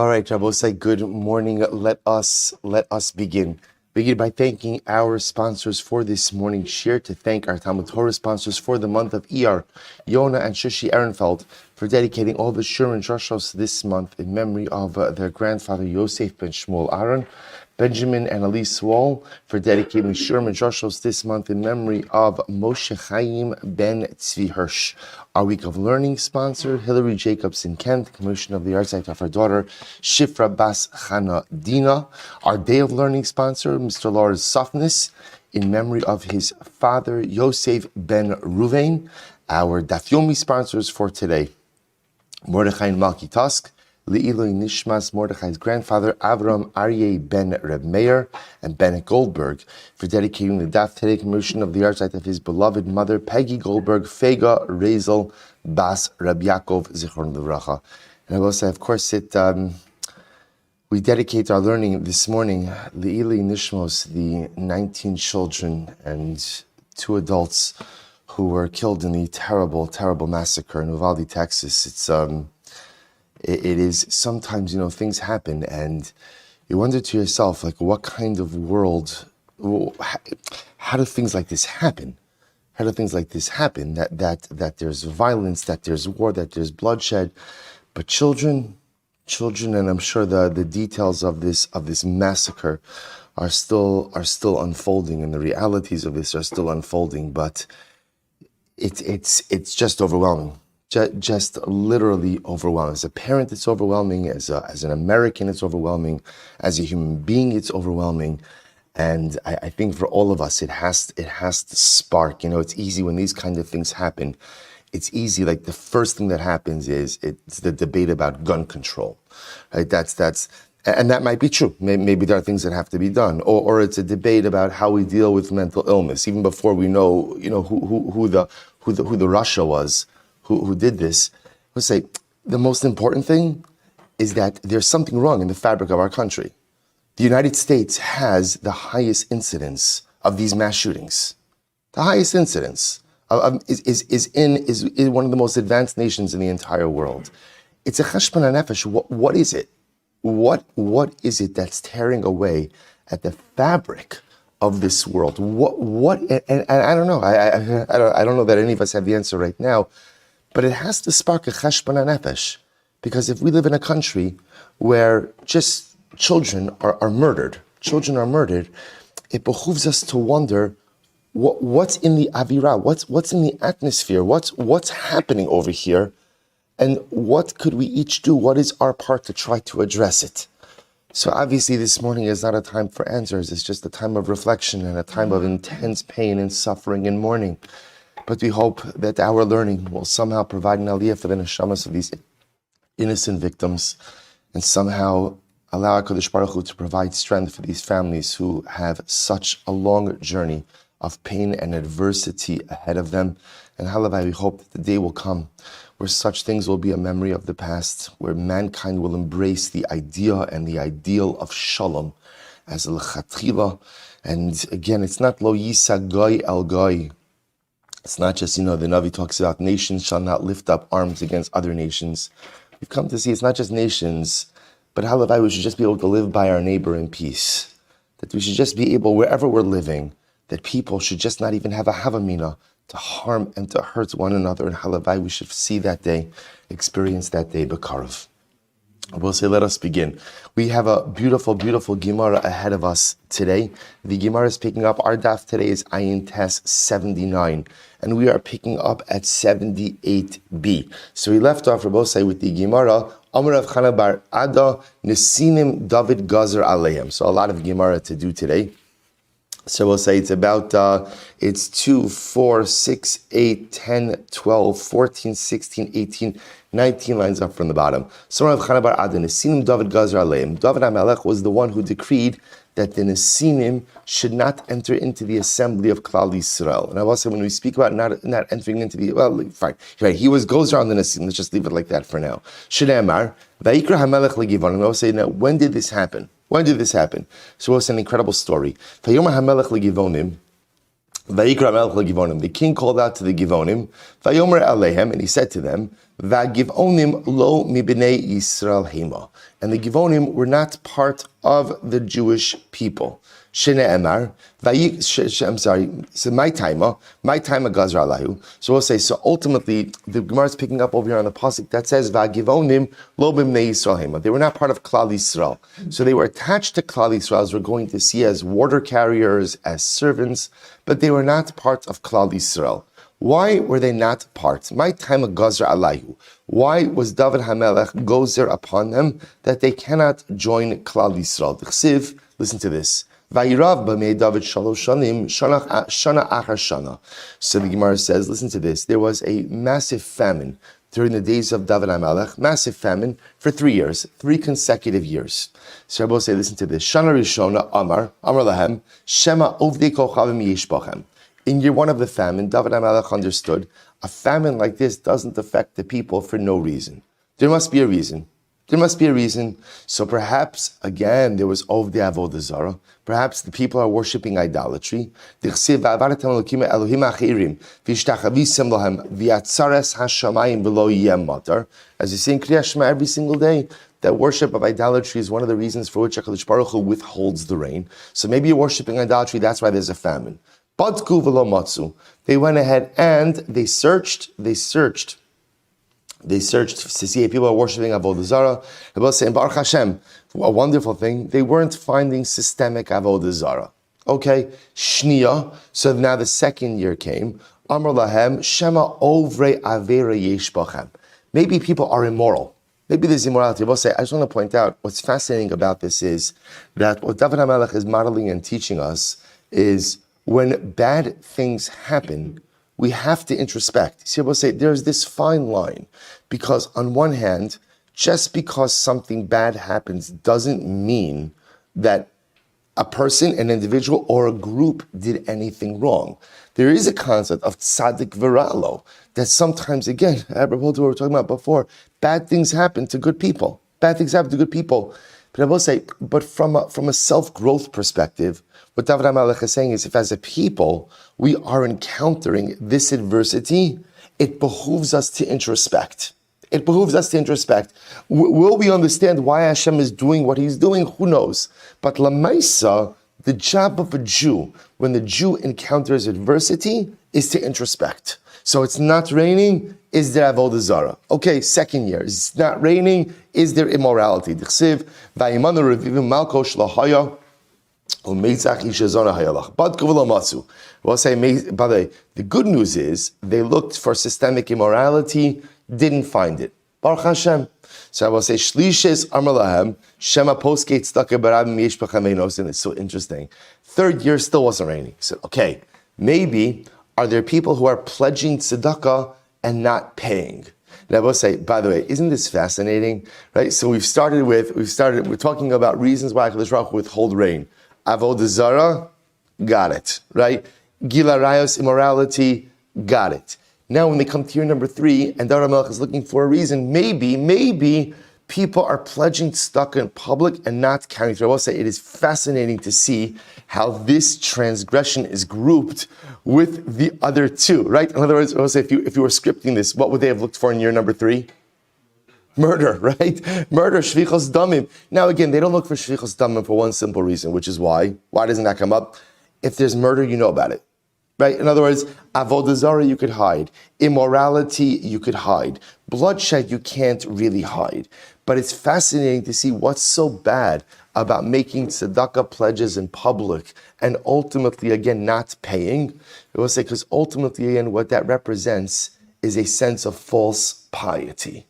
All right, Rabosai, good morning. Let us begin. Begin by thanking our sponsors for this morning's share, to thank our Talmud Torah sponsors for the month of Iyar, Yona and Shushie Ehrenfeld, for dedicating all the shir and drashos this month in memory of their grandfather Yosef ben Shmuel Aron, Benjamin and Elys Wohl, for dedicating shir and drashos this month in memory of Moshe Chaim ben Tzvi Hirsch. Our week of learning sponsor, Hilary Jacobson-Kent, commemoration of the yahrzeit of her daughter, Shifra bas Chana Dena. Our day of learning sponsor, Mr. Lord's Suffness, in memory of his father, Yosef ben Ruben. Our Daf Yomi sponsors for today, Mordy Malky Tusk, nishmas Mordechai's grandfather, Avraham Aryeh ben R Meir, and Bennett Goldberg, for dedicating the Daf today commemoration of the yahrzeit of his beloved mother, Peggy Goldberg, Faiga Raisl, bas Rabbi Yaakov, zichron livracha. And I will say, of course, we dedicate our learning this morning, nishmas, the 19 children and 2 adults who were killed in the terrible, terrible massacre in Uvalde, Texas. It is sometimes, things happen and you wonder to yourself, like, what kind of world, how do things like this happen? How do things like this happen? That there's violence, that there's war, that there's bloodshed, but children, and I'm sure the details of this massacre are still unfolding, and the realities of this are still unfolding, but it's just overwhelming. Just literally overwhelming. As a parent, it's overwhelming. As an American, it's overwhelming. As a human being, it's overwhelming. And I think for all of us, it has to spark. It's easy when these kind of things happen. It's easy. Like, the first thing that happens is it's the debate about gun control, right? And that might be true. Maybe there are things that have to be done, or it's a debate about how we deal with mental illness, even before we know, who the Russia was. Who did this. Let's say the most important thing is that there's something wrong in the fabric of our country. The United States has the highest incidence of these mass shootings. The highest incidence is one of the most advanced nations in the entire world. It's a cheshbon hanefesh. What is it? What is it that's tearing away at the fabric of this world? What? And I don't know. I don't know that any of us have the answer right now. But it has to spark a cheshbon hanefesh, because if we live in a country where just children are murdered, it behooves us to wonder what's in the avira, what's in the atmosphere, what's happening over here, and what could we each do? What is our part to try to address it? So obviously this morning is not a time for answers. It's just a time of reflection and a time of intense pain and suffering and mourning. But we hope that our learning will somehow provide an aliyah for the neshamas of these innocent victims, and somehow allow HaKadosh Baruch Hu to provide strength for these families who have such a long journey of pain and adversity ahead of them. And halavai, we hope that the day will come where such things will be a memory of the past, where mankind will embrace the idea and the ideal of shalom as a lechatchila. And again, it's not lo yisa goy el goy. It's not just, the Navi talks about nations shall not lift up arms against other nations. We've come to see it's not just nations, but halavai, we should just be able to live by our neighbor in peace. That we should just be able, wherever we're living, that people should just not even have a havamina to harm and to hurt one another. And halavai, we should see that day, experience that day, b'karav. We'll say, let us begin. We have a beautiful, beautiful Gemara ahead of us today. The Gemara is picking up, our daf today is Ayin Tes 79, and we are picking up at 78b. So we left off, Rabosai, with the Gemara, Amar Rav Chana bar Ada, Nesinim David Gazer Aleim. So a lot of Gemara to do today. So we'll say it's about, it's 2, 4, 6, 8, 10, 12, 14, 16, 18, 19 lines up from the bottom. So Rav Chana bar Ada, Nesinim David Gazer Aleim. David HaMelech was the one who decreed that the Nesinim should not enter into the assembly of Klal Yisrael. And I will say, when we speak about not entering into the, well, fine, right, he goes around the Nesinim, let's just leave it like that for now. Shneimar, Vayikra HaMelech leGivon. And I will say, now, when did this happen? So it's an incredible story. Vayomer HaMelech leGivonim, Vayikra HaMelech leGivonim. The king called out to the Givonim, Vayomer Alehem, and he said to them, Va'givonim lo mibnei Yisrael hema. And the Givonim were not part of the Jewish people. Shene Emar, so my time gazra alahu. So we'll say, so ultimately, the Gemara is picking up over here on the pasuk that says, Va'givonim lo b'mnei Yisrael hema. They were not part of Klal Yisrael. So they were attached to Klal Yisrael, as we're going to see, as water carriers, as servants, but they were not part of Klal Yisrael. Why were they not part? My time of Gazra Alayhu. Why was David HaMelech gozer upon them that they cannot join Klal Yisrael? D'chsiv, listen to this. Vayirav b'mei David shalosh shanim shana achar shana. So the Gemara says, listen to this. There was a massive famine during the days of David HaMelech, massive famine for 3 years, 3 consecutive years. So Rabbi will say, listen to this. Shana Rishona Amar Lahem Shema Ovdei Kochavim Yesh Bachem. In year 1 of the famine, David HaMelech understood a famine like this doesn't affect the people for no reason. There must be a reason. There must be a reason. So perhaps, again, there was Ovdei Avodah Zarah. Perhaps the people are worshipping idolatry. As you see in Kriya Shema every single day, that worship of idolatry is one of the reasons for which HaKadosh Baruch Hu withholds the rain. So maybe you're worshipping idolatry, that's why there's a famine. Badku v'lo matzu. They went ahead and they searched to see if people are worshiping Avodah Zarah. They were saying, Baruch Hashem, a wonderful thing. They weren't finding systemic Avodah Zarah. Okay, Shniya. So now the second year came. Amar lahem Shema Ovrei Avera Yesh Bachem. Maybe people are immoral. Maybe there's immorality. I just want to point out what's fascinating about this is that what David HaMelech is modeling and teaching us is when bad things happen, we have to introspect. See, I will say there's this fine line, because on one hand, just because something bad happens doesn't mean that a person, an individual, or a group did anything wrong. There is a concept of tzaddik v'ra'lo, that sometimes, again, apropos to what we were talking about before, bad things happen to good people. Bad things happen to good people. But I will say, but from a self-growth perspective, what David HaMelech is saying is, if as a people we are encountering this adversity, it behooves us to introspect. It behooves us to introspect. Will we understand why Hashem is doing what He's doing? Who knows? But Lamaisa, the job of a Jew, when the Jew encounters adversity, is to introspect. So it's not raining, is there Avodah Zarah? Okay, second year, it's not raining, is there immorality? D'chsiv, va'imanu revivim malko shlahaya, we'll say, by the way, the good news is they looked for systemic immorality, didn't find it. Baruch Hashem. So I will say, Shlishes Amar Lahem, Shema Postgate Staka Barabim Yesh B'Chameinos, and it's so interesting. Third year still wasn't raining. So, okay, maybe are there people who are pledging tzedakah and not paying? And I will say, by the way, isn't this fascinating? Right? So we're talking about reasons why HaKadosh Baruch Hu withhold rain. Avodah Zarah, got it, right? Gila Rayos, immorality, got it. Now when they come to year number 3, and David HaMelech is looking for a reason, maybe people are pledging tzedakah in public and not carrying through. I will say it is fascinating to see how this transgression is grouped with the other 2, right? In other words, I will say if you were scripting this, what would they have looked for in year number 3? Murder, right? Murder, shvichos damim. Now again, they don't look for shvichos damim for one simple reason, which is why? Why doesn't that come up? If there's murder, you know about it. Right? In other words, avodah zarah you could hide. Immorality you could hide. Bloodshed you can't really hide. But it's fascinating to see what's so bad about making tzedakah pledges in public and ultimately, again, not paying. I will say, because ultimately, again, what that represents is a sense of false piety.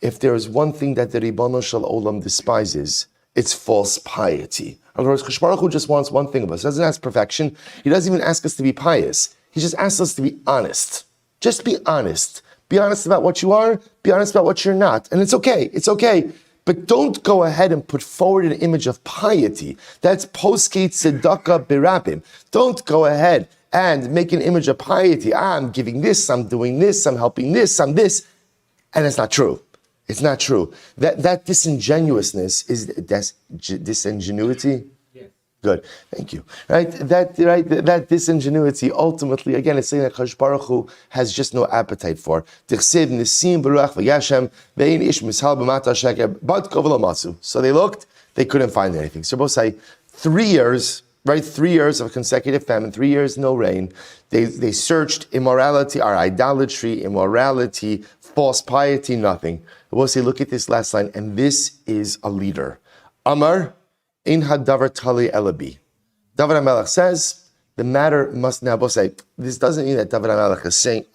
If there is one thing that the Ribono Shel Olam despises, it's false piety. In other words, Kadosh Baruch Hu just wants one thing of us. He doesn't ask perfection. He doesn't even ask us to be pious. He just asks us to be honest. Just be honest. Be honest about what you are. Be honest about what you're not. And it's okay. It's okay. But don't go ahead and put forward an image of piety. That's post-gate tzedakah berabim. Don't go ahead and make an image of piety. I'm giving this, I'm doing this, I'm helping this, I'm this. And it's not true. It's not true. That disingenuousness is disingenuity. Good, thank you. That disingenuity, ultimately, again, it's saying that Kadosh Baruch Hu has just no appetite for. So they looked, they couldn't find anything. So both say 3 years, right? 3 years of consecutive famine, 3 years no rain. They searched immorality, our idolatry, immorality, false piety, nothing. We'll say, look at this last line, and this is a leader. Amar. In hadavar tali elabi. David HaMelech says, the matter must now say, this doesn't mean that David HaMelech is saying,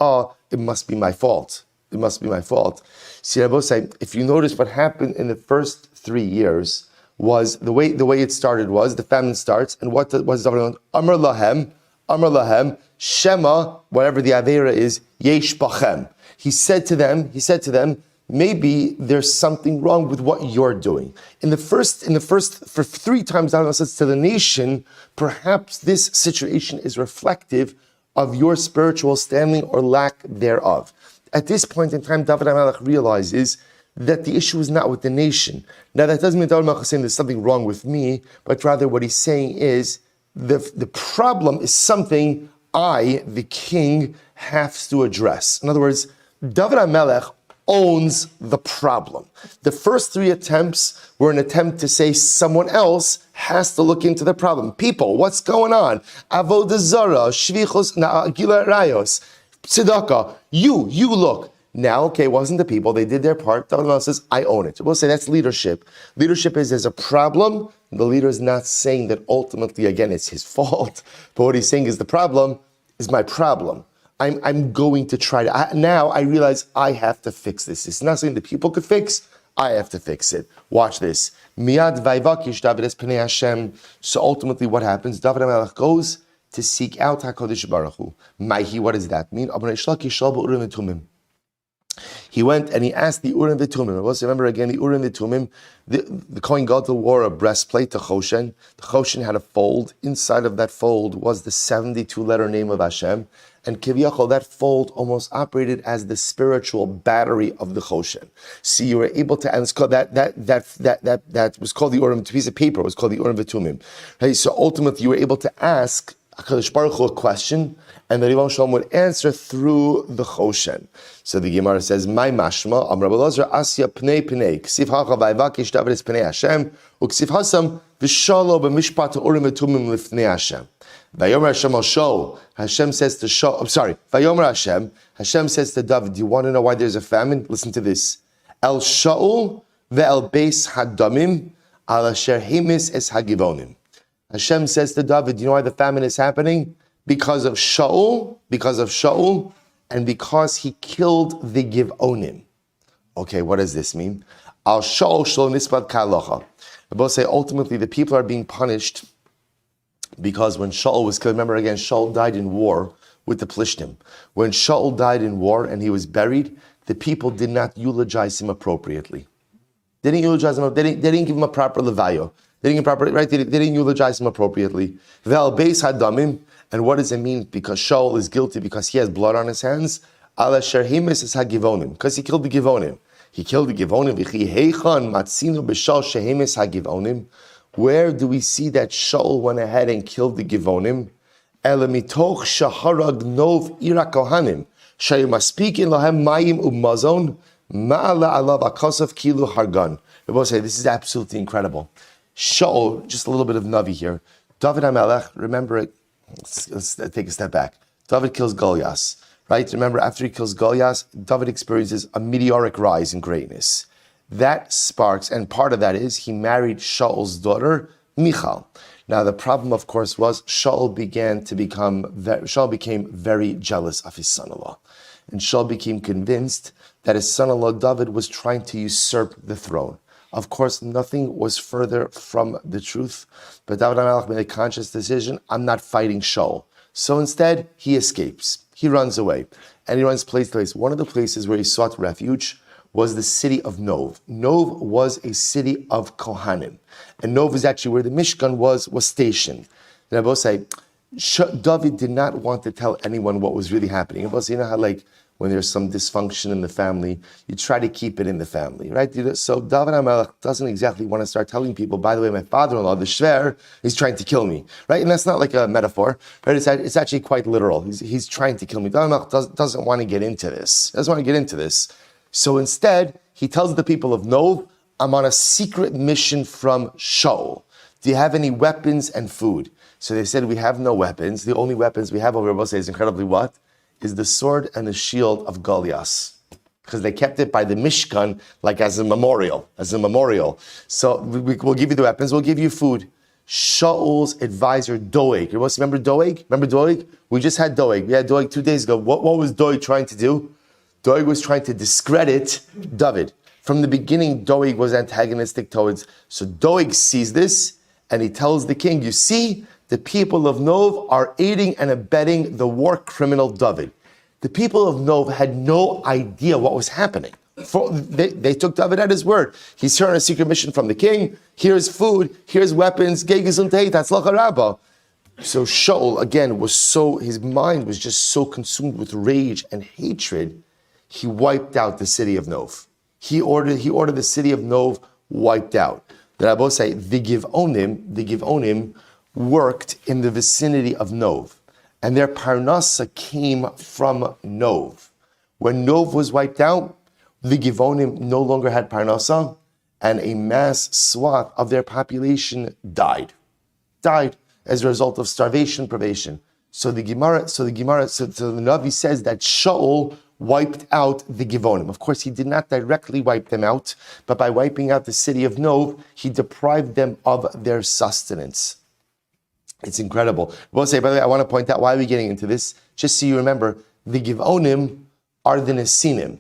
it must be my fault. It must be my fault. See, I both say, if you notice what happened in the first 3 years was, the way it started was, the famine starts, and what was David Amar lahem, Shema, whatever the Avera is, yesh bachem. He said to them, maybe there's something wrong with what you're doing. In the first, for 3 times, Allah says to the nation, perhaps this situation is reflective of your spiritual standing or lack thereof. At this point in time, David HaMelech realizes that the issue is not with the nation. Now, that doesn't mean David HaMelech is saying there's something wrong with me, but rather what he's saying is the problem is something I, the king, have to address. In other words, David HaMelech owns the problem. The first 3 attempts were an attempt to say someone else has to look into the problem. People, what's going on? Avodah Zarah, Shvichos, Gila Rayos, Tzedakah, you look. Now, okay, it wasn't the people, they did their part. David HaMelech says, I own it. We'll say that's leadership. Leadership is there's a problem. The leader is not saying that ultimately, again, it's his fault. But what he's saying is the problem is my problem. I'm going to try to, now I realize I have to fix this. It's not something that people could fix, I have to fix it. Watch this. Miyad vayvakish David es Pnei Hashem. So ultimately what happens? David HaMelech goes to seek out HaKadosh Baruch Hu. Maihi, what does that mean? He went and he asked the Urim V'Tumim. Remember again, the Urim V'Tumim, the Kohen Gadol wore a breastplate to Choshen. The Choshen had a fold. Inside of that fold was the 72-letter name of Hashem. And Kiviyachol, that fold almost operated as the spiritual battery of the Choshen. See, you were able to, and it's called that was called the Urim, piece of paper was called the Urim V'Tumim. Hey, so ultimately you were able to ask HaKadosh Baruch Hu a question, and the Yevamos would answer through the Choshen. So the Gemara says, "My mashma, Amar Belazar Asya Pnei Pnei, Ksiv Hacha Vayvakish David es Pnei Hashem, Uksiv Hasam V'Shalo B'Mishpat Urim V'Tumim L'Fnei Hashem." Vayomer Hashem al Shaul. Hashem says to Shaul. Vayomer Hashem. Hashem says to David, "Do you want to know why there's a famine? Listen to this. El Shaul ve'el Beis Hadamim al Asher Hemis es Hagivonim." Hashem says to David, "Do you know why the famine is happening? Because of Shaul, and because he killed the Givonim." Okay, what does this mean? Al Shaul shlo nisbad ka'alocha. I both say ultimately the people are being punished because when Shaul was killed, remember again, Shaul died in war with the Plishtim. When Shaul died in war and he was buried, the people did not eulogize him appropriately. They didn't eulogize him. They didn't give him a proper levayo. They didn't eulogize him appropriately. Ve'al beis hadamim. And what does it mean? Because Shaul is guilty because he has blood on his hands. Ala sherhimis es hagivonim. Because he killed the Givonim. He killed the Givonim. V'chi heichan matzinu b'shal shehimis hagivonim. Where do we see that Shaul went ahead and killed the Givonim? Ela mitoch shaharag nov ira kohanim. Shayimaspikin lahem mayim umazon. Ma'ala alav akasav kilu hargan. We both say this is absolutely incredible. Shaul, just a little bit of Navi here. David HaMelech, remember it. Let's take a step back. David kills Goliath, right? Remember, after he kills Goliath, David experiences a meteoric rise in greatness. That sparks, and part of that is he married Shaul's daughter, Michal. Now, the problem, of course, was Shaul became very jealous of his son-in-law. And Shaul became convinced that his son-in-law David was trying to usurp the throne. Of course, nothing was further from the truth, but David HaMelech made a conscious decision, I'm not fighting Shaul. So instead, he escapes. He runs away, and he runs place to place. One of the places where he sought refuge was the city of Nov. Nov was a city of Kohanim, and Nov is actually where the Mishkan was stationed. And I both say, David did not want to tell anyone what was really happening. I both say, you know how when there's some dysfunction in the family, you try to keep it in the family, right? So David HaMelech doesn't exactly want to start telling people, by the way, my father-in-law, the Shver, is trying to kill me, right? And that's not like a metaphor, right? It's actually quite literal. He's trying to kill me. David HaMelech doesn't want to get into this. So instead, he tells the people of Nov, I'm on a secret mission from Shaul. Do you have any weapons and food? So they said, we have no weapons. The only weapons we have over here is incredibly what? Is the sword and the shield of Goliath. Because they kept it by the Mishkan, like as a memorial. So we'll give you the weapons, we'll give you food. Shaul's advisor, Doeg. Remember Doeg? We just had Doeg. We had Doeg 2 days ago. What was Doeg trying to do? Doeg was trying to discredit David. From the beginning, Doeg was antagonistic towards. So Doeg sees this, and he tells the king, you see, the people of Nov are aiding and abetting the war criminal David. The people of Nov had no idea what was happening. They took David at his word. He's here on a secret mission from the king. Here's food. Here's weapons. So Shaul, again, his mind was just so consumed with rage and hatred, he wiped out the city of Nov. He ordered the city of Nov wiped out. The Rabbos say the Givonim worked in the vicinity of Nov, and their parnasa came from Nov. When Nov was wiped out, the Givonim no longer had parnasa, and a mass swath of their population died as a result of starvation, privation. So the Navi says that Shaul wiped out the Givonim. Of course, he did not directly wipe them out, but by wiping out the city of Nov, he deprived them of their sustenance. It's incredible. We'll say, by the way, I want to point out, why are we getting into this? Just so you remember, the Givonim are the Nesinim.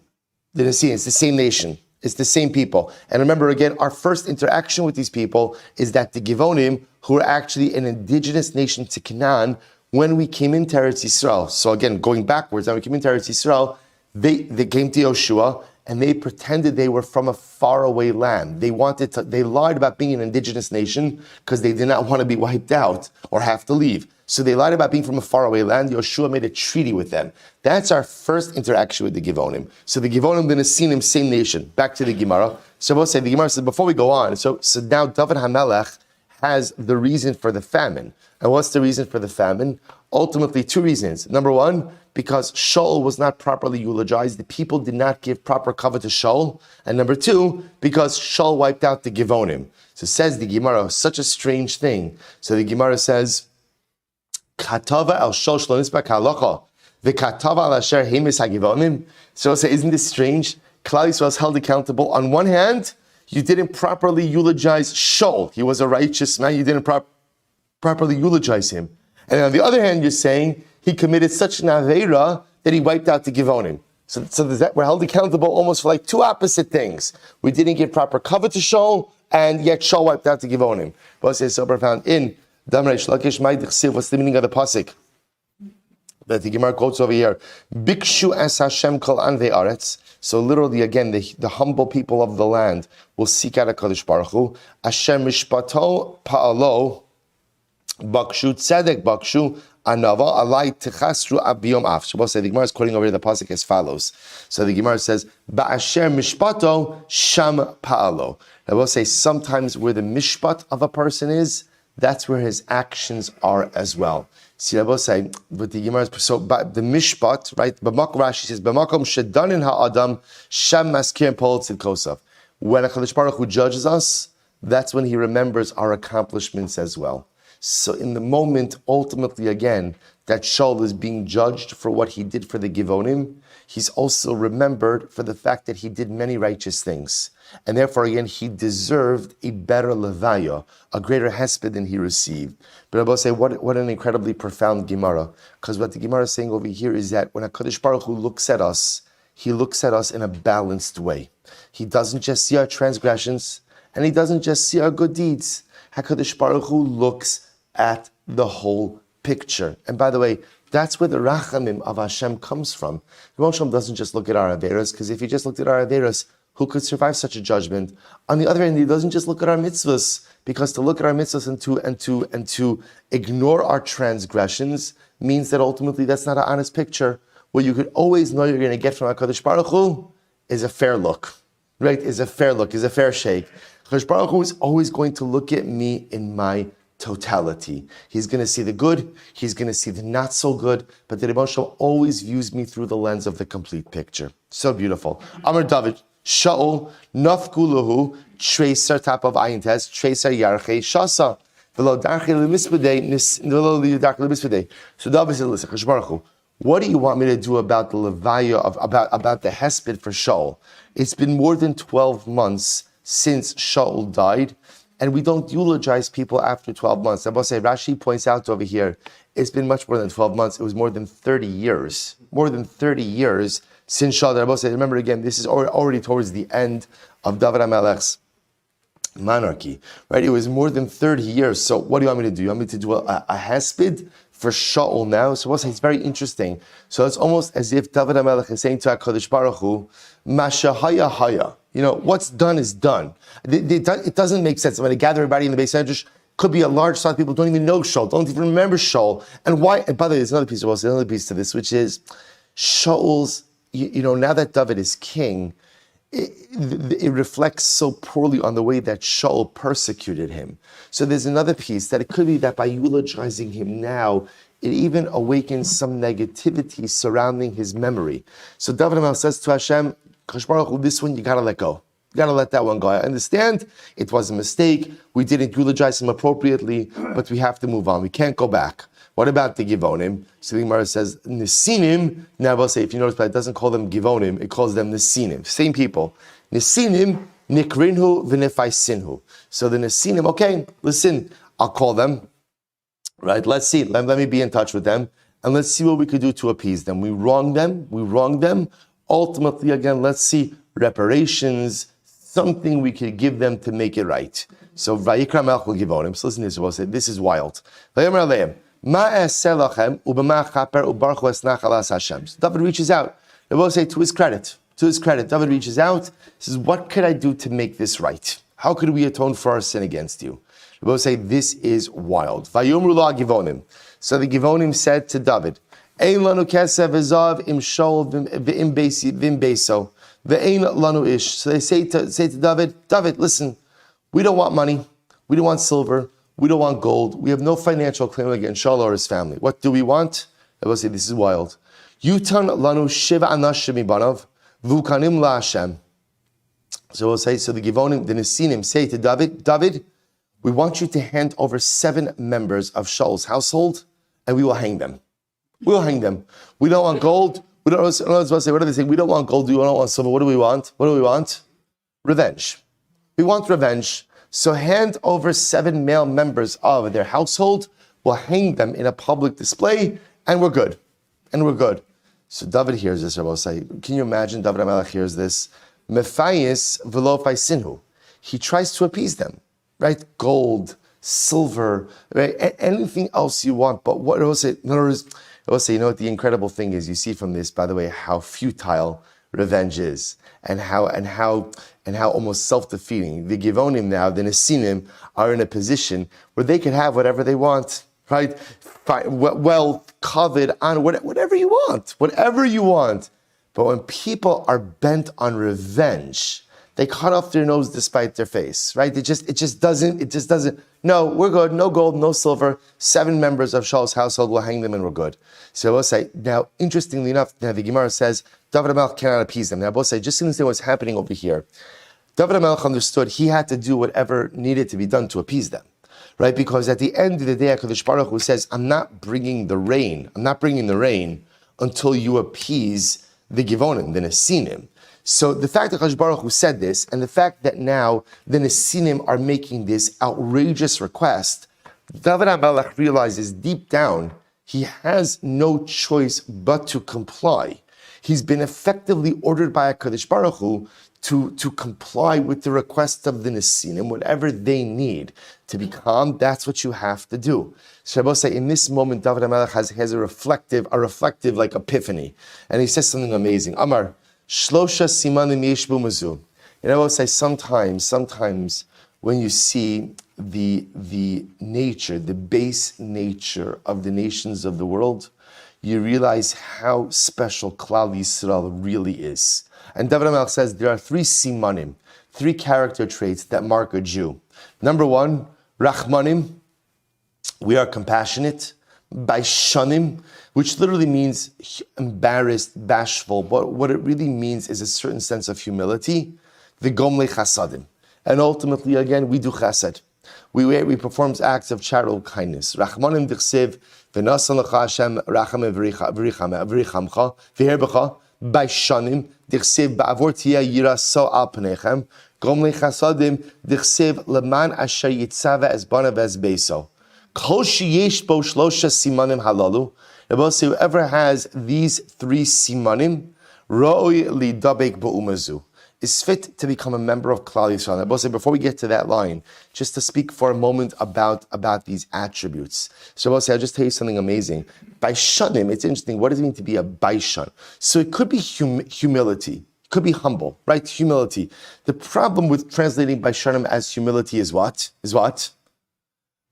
It's the same nation. It's the same people. And remember, again, our first interaction with these people is that the Givonim, who are actually an indigenous nation to Canaan, when we came into Eretz Yisrael, so again, going backwards, when we came into Eretz Yisrael, they came to Yoshua, and they pretended they were from a faraway land. They lied about being an indigenous nation because they did not want to be wiped out or have to leave. So they lied about being from a faraway land. Yoshua made a treaty with them. That's our first interaction with the Givonim. So the Givonim, the Nesinim, same nation. Back to the Gemara. So we'll say, the Gemara says, before we go on, so now David HaMelech has the reason for the famine. And what's the reason for the famine? Ultimately, two reasons. Number one, because Shaul was not properly eulogized. The people did not give proper cover to Shaul. And number two, because Shaul wiped out the Givonim. So says the Gemara, such a strange thing. So the Gemara says, Katava al Shaul shlo nispa k'halacha, v'katava al asher heimis haGivonim. So say, isn't this strange? Klal Yisrael was held accountable. On one hand, you didn't properly eulogize Shaul. He was a righteous man. You didn't properly eulogize him. And on the other hand, you're saying he committed such an aveira that he wiped out the Givonim. So we're held accountable almost for like two opposite things. We didn't give proper cover to Shaul, and yet Shaul wiped out the Givonim. But it's so profound. In Dam Reish Lakish Ma'id, what's the meaning of the pasuk that the Gemara quotes over here? Bikshu as Hashem kol anvei aretz. So literally, again, the humble people of the land will seek out HaKadosh Baruch Hu. Asher mishpato pa'alo bakshu tzedek bakshu anava alai techasru abiyom af. Shabbos say the Gemara is quoting over here the pasuk as follows. So the Gemara says, Ba'asher mishpato sham pa'alo. Shabbos say sometimes where the mishpat of a person is, that's where his actions are as well. See, Shabbos say, but the Gemara is so the mishpat, right? Rashi says, B'makom shedanin ha'adam sham maskir pol tzidkosav. When HaKadosh Baruch Hu judges us, that's when He remembers our accomplishments as well. So in the moment, ultimately again, that Shaul is being judged for what he did for the Givonim, he's also remembered for the fact that he did many righteous things. And therefore, again, he deserved a better levaya, a greater hesped than he received. But I will say, what an incredibly profound Gemara. Because what the Gemara is saying over here is that when HaKadosh Baruch Hu looks at us, He looks at us in a balanced way. He doesn't just see our transgressions, and He doesn't just see our good deeds. HaKadosh Baruch Hu looks at the whole picture. And by the way, that's where the rachamim of Hashem comes from. Hashem doesn't just look at our averos, because if He just looked at our averos, who could survive such a judgment? On the other hand, He doesn't just look at our mitzvahs, because to look at our mitzvahs and to ignore our transgressions means that ultimately that's not an honest picture. what you could always know you're going to get from HaKadosh Baruch Hu is a fair look, right? Is a fair look, is a fair shake. HaKadosh Baruch Hu is always going to look at me in my totality. He's going to see the good, he's going to see the not so good, but the Rebbe Shalom always views me through the lens of the complete picture. So beautiful. Amar David, Shaul, Nafkuluhu, Tracer, top of Ayin Test, Tracer, Yarche, Shasa, Velo Darche Lemisbede. So David said, listen, HaKadosh Baruch Hu, what do you want me to do about the Levaya, about the Hesped for Shaul? It's been more than 12 months since Shaul died, and we don't eulogize people after 12 months. Rashi points out over here, it's been much more than 12 months. It was more than 30 years. More than 30 years since Shaul died. Remember again, this is already towards the end of David HaMelech's monarchy, right? It was more than 30 years. So what do you want me to do? You want me to do a hesped for Shaul now? So it's very interesting. So it's almost as if David HaMelech is saying to HaKadosh Baruch Hu, Masha haya haya. What's done is done. It doesn't make sense. I'm going to gather everybody in the Beis Medrash. Could be a large side of people don't even know Shaul, don't even remember Shaul. And why? And by the way, there's another piece to this, which is Shaul's, now that David is king, it reflects so poorly on the way that Shaul persecuted him. So there's another piece that it could be that by eulogizing him now, it even awakens some negativity surrounding his memory. So David HaMelech says to Hashem, Kadosh Baruch Hu, this one you gotta let go. You gotta let that one go. I understand it was a mistake. We didn't eulogize him appropriately, but we have to move on. We can't go back. What about the Givonim? So the Gemara says, Nesinim, now we'll say, if you notice, but it doesn't call them Givonim, it calls them Nesinim. Same people. Nesinim, Nikrinhu, V'nefaisinhu. So the Nesinim, okay, listen, I'll call them, right? Let's see, let me be in touch with them, and let's see what we could do to appease them. We wronged them. Ultimately, again, let's see reparations, something we could give them to make it right. So Vayikra Melch Givonim. So listen to this, we'll say, this is wild. David reaches out. They will say to his credit, David reaches out, says, what could I do to make this right? How could we atone for our sin against you? They will say, this is wild. So the Givonim said to David, Ein lanu kesef v'zav im Shaul v'im beso v'ein lanu ish. So they say to David, listen, we don't want money, we don't want silver, we don't want gold, we have no financial claim against Shaul or his family. What do we want? They will say, this is wild. Yutan lanu shiva anashim ibanav v'ukanim la'Hashem. So we'll say, so the Givonim, the Nesinim say to David, we want you to hand over 7 members of Shaul's household, and we will hang them. We'll hang them. We don't want gold. What do they say? We don't want gold. We don't want silver. What do we want? Revenge. We want revenge. So hand over 7 male members of their household. We'll hang them in a public display, and we're good. So David hears this. Can you imagine? David HaMelech hears this. Mefayis v'lo faisinhu. He tries to appease them, right? Gold, silver, right? Anything else you want. But what was it? In other words, also, what the incredible thing is, you see from this, by the way, how futile revenge is, and how almost self-defeating. The Givonim now, the Nesinim, are in a position where they can have whatever they want, right? Wealth, covet, honor, whatever you want. But when people are bent on revenge, they cut off their nose despite their face, right? It just doesn't. No, we're good. No gold, no silver. 7 members of Shaul's household will hang them, and we're good. So we'll say, now, interestingly enough, now the Gemara says, David HaMelech cannot appease them. Now we'll say, just to understand what's happening over here, David HaMelech understood he had to do whatever needed to be done to appease them, right? Because at the end of the day, HaKadosh Baruch Hu says, I'm not bringing the rain until you appease the Givonim, the Nesinim. So the fact that HaKadosh Baruch Hu said this, and the fact that now the Nesinim are making this outrageous request, David HaMelech realizes deep down he has no choice but to comply. He's been effectively ordered by HaKadosh Baruch Hu to comply with the request of the Nesinim, whatever they need to be calm. That's what you have to do. So I will say, in this moment, David HaMelech has a reflective like epiphany, and he says something amazing. Amar. Shlosha simanim yeshbu mazu. And I will say, sometimes when you see the nature, the base nature of the nations of the world, you realize how special Klal Yisrael really is. And David HaMelech says there are 3 simanim, 3 character traits that mark a Jew. Number 1, rachmanim, we are compassionate. Baishanim, which literally means embarrassed, bashful, but what it really means is a certain sense of humility. The gomle chasadim. And ultimately, again, we do chesed. We perform acts of charitable kindness. Rachmanim dichsev, v'nasan l'cha Hashem, racham v'richamcha, v'herbecha, baishanim, dichsev, ba'avor tiyah yira so al panechem, gomle chasadim, dichsev, leman asher yitzava es bana v'es beiso. Whoever has these 3 simanim, is fit to become a member of Klal Yisrael. Before we get to that line, just to speak for a moment about these attributes. So I'll just tell you something amazing. Baishanim, it's interesting. What does it mean to be a baishan? So it could be humility. It could be humble, right? Humility. The problem with translating baishanim as humility is what?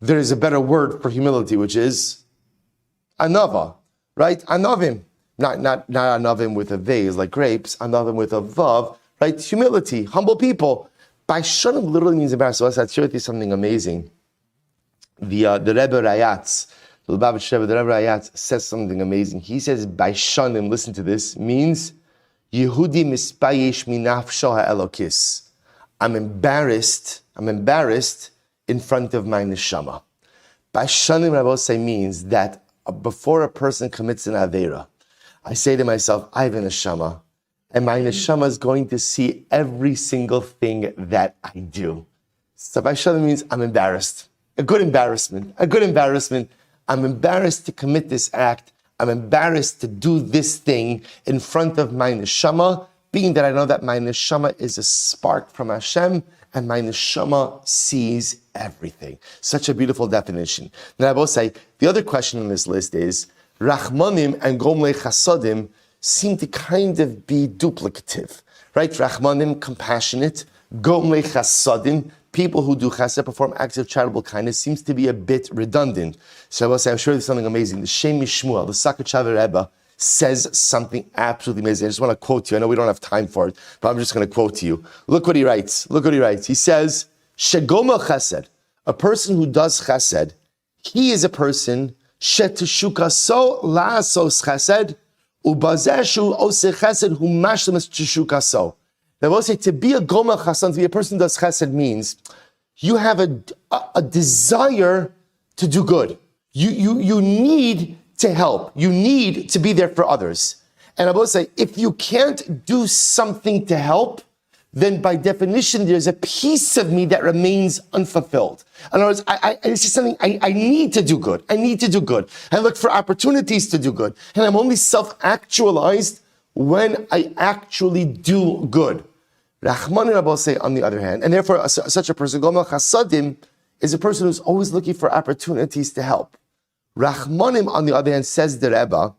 There is a better word for humility, which is anava, right? Anavim. Not anavim with a vase like grapes, anavim with a vav, right? Humility, humble people. Baishanim literally means embarrassed. So I'll share with you something amazing. The Rebbe Rayatz, the Lubavitch Rebbe, the Rebbe Rayatz says something amazing. He says, Baishanim, listen to this, means Yehudi mispayesh minafsho ha'elokis. I'm embarrassed in front of my neshama. Baishanim, Rabbi say, means that before a person commits an avera, I say to myself, I have a neshama, and my neshama is going to see every single thing that I do. So Baishanim means I'm embarrassed. A good embarrassment. I'm embarrassed to commit this act. I'm embarrassed to do this thing in front of my neshama, being that I know that my neshama is a spark from Hashem, and my neshama sees everything. Such a beautiful definition. Now I will say, the other question on this list is, Rachmanim and Gomle Chasadim seem to kind of be duplicative, right? Rachmanim, compassionate. Gomle Chasadim, people who do chesed, perform acts of charitable kindness, seems to be a bit redundant. So I will say, I'm sure there's something amazing. The Shem Shmuel, the Sakhachaver Rebbe, says something absolutely amazing. I just want to quote you. I know we don't have time for it, but I'm just going to quote to you. Look what he writes. He says, Shegoma chesed, a person who does chesed, he is a person shetushukaso la'asos chesed, ubazeshu ose chesed hu mashlemes teshukaso. They will say, to be a goma chassan, to be a person who does chesed, means you have a desire to do good. You need to help. You need to be there for others. And I will say, if you can't do something to help, then by definition, there's a piece of me that remains unfulfilled. In other words, it's just something I need to do good. I look for opportunities to do good. And I'm only self-actualized when I actually do good. Rachman, I will say, on the other hand, and therefore such a person, Gomel Chasadim, is a person who's always looking for opportunities to help. Rachmanim, on the other hand, says the Rebbe,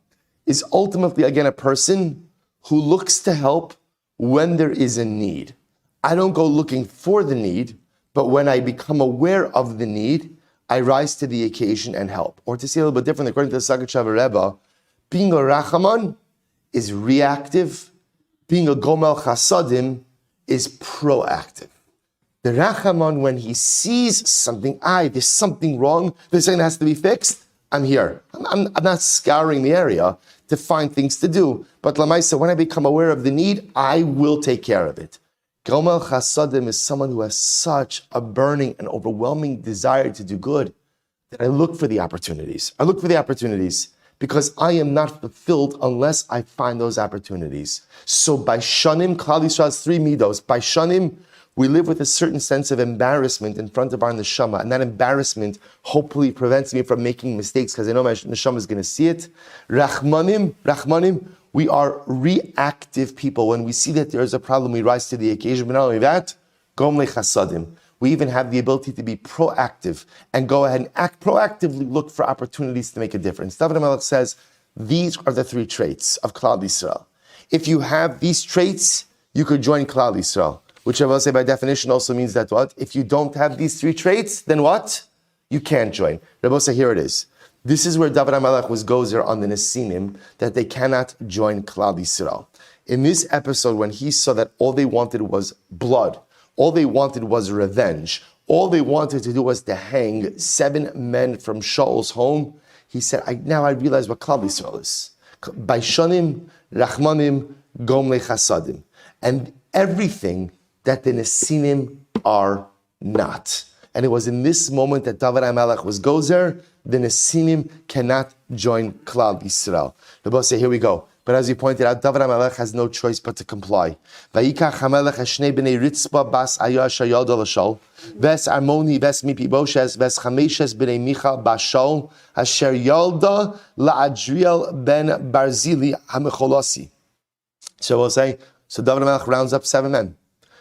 is ultimately, again, a person who looks to help when there is a need. I don't go looking for the need, but when I become aware of the need, I rise to the occasion and help. Or to say a little bit different, according to the Sakhachaver Rebbe, being a Rachaman is reactive, being a Gomel Chasadim is proactive. The Rachaman, when he sees something, there's something wrong, there's something that has to be fixed, I'm here. I'm not scouring the area to find things to do. But Lamaisa, when I become aware of the need, I will take care of it. Gomel Chasadim is someone who has such a burning and overwhelming desire to do good that I look for the opportunities. Because I am not fulfilled unless I find those opportunities. So by Shanim, Klal Yisrael has 3 midos. By Shanim, we live with a certain sense of embarrassment in front of our neshama, and that embarrassment hopefully prevents me from making mistakes because I know my neshama is going to see it. Rachmanim, we are reactive people. When we see that there is a problem, we rise to the occasion. But not only that, Gomle Chasadim. We even have the ability to be proactive and go ahead and proactively look for opportunities to make a difference. David HaMelech says, these are the 3 traits of Klal Yisrael. If you have these traits, you could join Klal Yisrael. Which I will say by definition also means that what? If you don't have these 3 traits, then what? You can't join. Rabbi say, here it is. This is where David HaMelech was gozer on the Nesinim, that they cannot join Klal Yisrael. In this episode, when he saw that all they wanted was blood, all they wanted was revenge, all they wanted to do was to hang 7 men from Shaul's home, he said, now I realize what Klal Yisrael is. Baishanim, Rachmanim, Gomle Chasadim. And everything that the Nesinim are not. And it was in this moment that David HaMelech was gozer, the Nesinim cannot join Klal Yisrael. The boss say, here we go. But as you pointed out, David HaMelech has no choice but to comply. Vayikach HaMelech hashnei b'nei Ritzpa bas Ayash hayod l'shol, ves Armoni ves Mipiboshes, ves Chameshes b'nei Michal bashol, asher yolda la'adriel ben Barzili hamecholasi. So we'll say, so David HaMelech rounds up 7 men.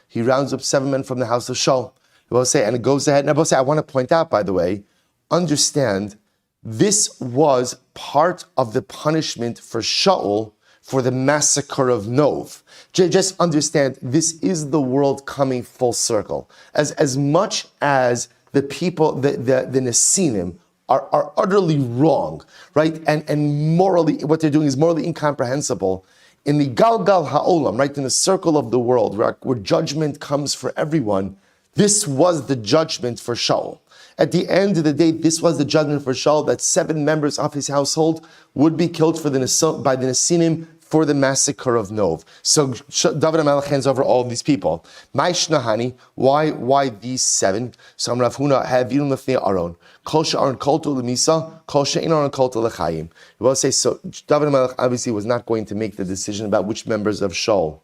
He rounds up 7 men from the house of Shaul. We'll say, and it goes ahead. And we'll say, I want to point out, by the way, understand, this was part of the punishment for Shaul for the massacre of Nov. Just understand, this is the world coming full circle. As much as the people, the Nesinim, are utterly wrong, right? And morally, what they're doing is morally incomprehensible. In the Galgal Ha'olam, right, in the circle of the world, where judgment comes for everyone, this was the judgment for Shaul. At the end of the day, this was the judgment for Shaul, that 7 members of his household would be killed by the Nesinim for the massacre of Nov. So David HaMelech hands over all of these people. Ma'ishnahani, why these 7? So Rav Huna havirum lefnei Aron. Kol she'aron kolto lemisa, kol she'ein Aron kolto lechayim. We will say, so David HaMelech obviously was not going to make the decision about which members of Shaul